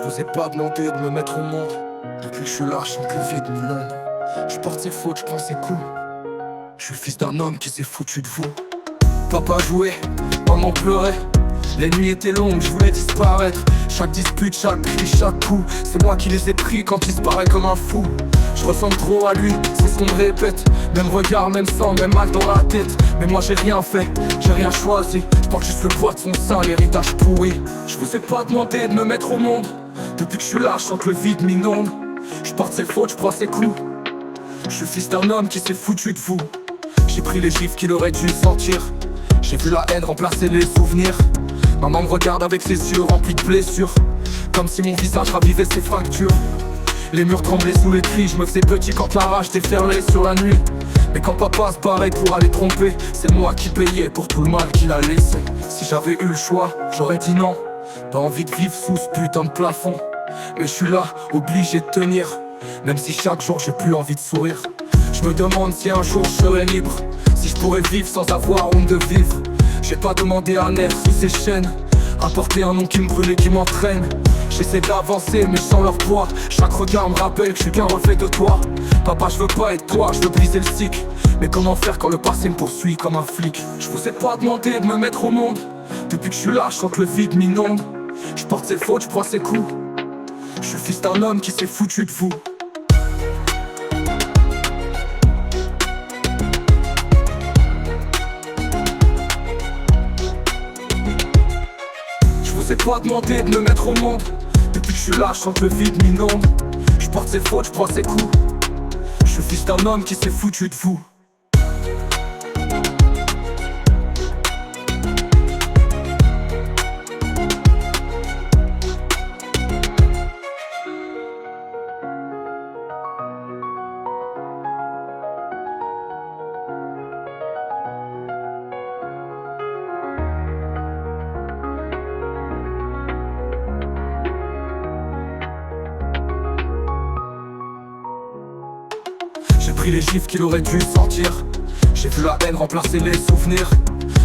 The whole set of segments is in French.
vous ai pas demandé de me mettre au monde. Depuis que je suis là, je sens que le vide m'inonde. Je porte ses fautes, je prends ses coups. Je suis le fils d'un homme qui s'est foutu de vous. Papa jouait, maman pleurait. Les nuits étaient longues, je voulais disparaître. Chaque dispute, chaque cri, chaque coup, c'est moi qui les ai pris quand il se paraît comme un fou. Je ressemble trop à lui, c'est ce qu'on me répète. Même regard, même sang, même mal dans la tête. Mais moi j'ai rien fait, j'ai rien choisi. Je porte juste le poids de son sein, l'héritage pourri. Je vous ai pas demandé de me mettre au monde. Depuis que je suis là, je sens que le vide m'inonde. Je porte ses fautes, je prends ses coups. Je suis le fils d'un homme qui s'est foutu de vous. J'ai pris les gifles qu'il aurait dû sentir. J'ai vu la haine remplacer les souvenirs. Maman me regarde avec ses yeux remplis de blessures, comme si mon visage ravivait ses fractures. Les murs tremblaient sous les cris, je me faisais petit quand la rage déferlait sur la nuit. Mais quand papa se barrait pour aller tromper, c'est moi qui payais pour tout le mal qu'il a laissé. Si j'avais eu le choix, j'aurais dit non. Pas envie de vivre sous ce putain de plafond. Mais je suis là, obligé de tenir, même si chaque jour j'ai plus envie de sourire. Je me demande si un jour je serai libre, si je pourrais vivre sans avoir honte de vivre. J'ai pas demandé à naître sous ces chaînes, à porter un nom qui me brûle et qui m'entraîne. J'essaie d'avancer mais sans leur poids. Chaque regard me rappelle que je suis qu'un reflet de toi. Papa, je veux pas être toi, je veux briser le cycle. Mais comment faire quand le passé me poursuit comme un flic? Je vous ai pas demandé de me mettre au monde. Depuis que je suis là, je sens que le vide m'inonde. Je porte ses fautes, je prends ses coups. Je suis le fils d'un homme qui s'est foutu de vous. Je vous ai pas demandé de me mettre au monde. Depuis que je suis là, je sens que le vide m'inonde. Je porte ses fautes, je prends ses coups. Je suis le fils d'un homme qui s'est foutu de vous. J'ai pris les gifles qu'il aurait dû sentir. J'ai vu la haine remplacer les souvenirs.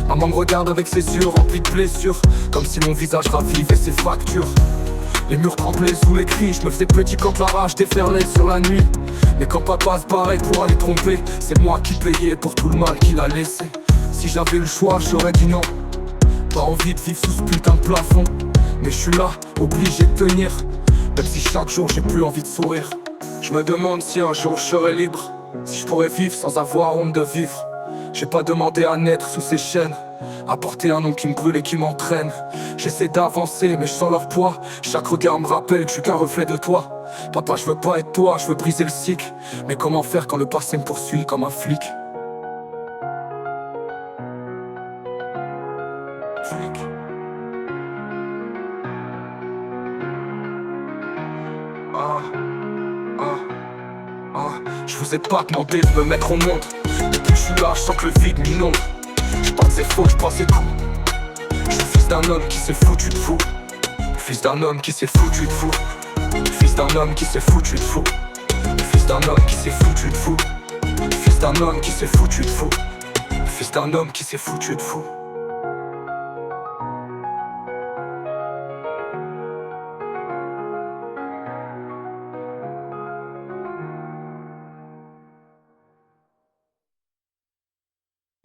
Maman me regarde avec ses yeux remplis de blessures, comme si mon visage ravivait ses fractures. Les murs tremblaient sous les cris, je me faisais petit quand la rage déferlait sur la nuit. Mais quand papa se barrait pour aller tromper, c'est moi qui payais pour tout le mal qu'il a laissé. Si j'avais le choix, j'aurais dit non. Pas envie de vivre sous ce putain de plafond. Mais je suis là, obligé de tenir, même si chaque jour j'ai plus envie de sourire. Je me demande si un jour je serai libre, si je pourrais vivre sans avoir honte de vivre. J'ai pas demandé à naître sous ces chaînes, à porter un nom qui me brûle et qui m'entraîne. J'essaie d'avancer mais je sens leur poids. Chaque regard me rappelle que je suis qu'un reflet de toi. Papa, je veux pas être toi, je veux briser le cycle. Mais comment faire quand le passé me poursuit comme un flic? Je vous ai pas demandé de me mettre au monde. Depuis que je suis là, je sens que le vide m'inonde. Je porte ses fautes, je prends ses coups. Je suis le fils d'un homme qui s'est foutu de vous. Le fils d'un homme qui s'est foutu de vous. Le fils d'un homme qui s'est foutu de vous. Le fils d'un homme qui s'est foutu de vous. Le fils d'un homme qui s'est foutu de vous. Le fils d'un homme qui s'est foutu de vous.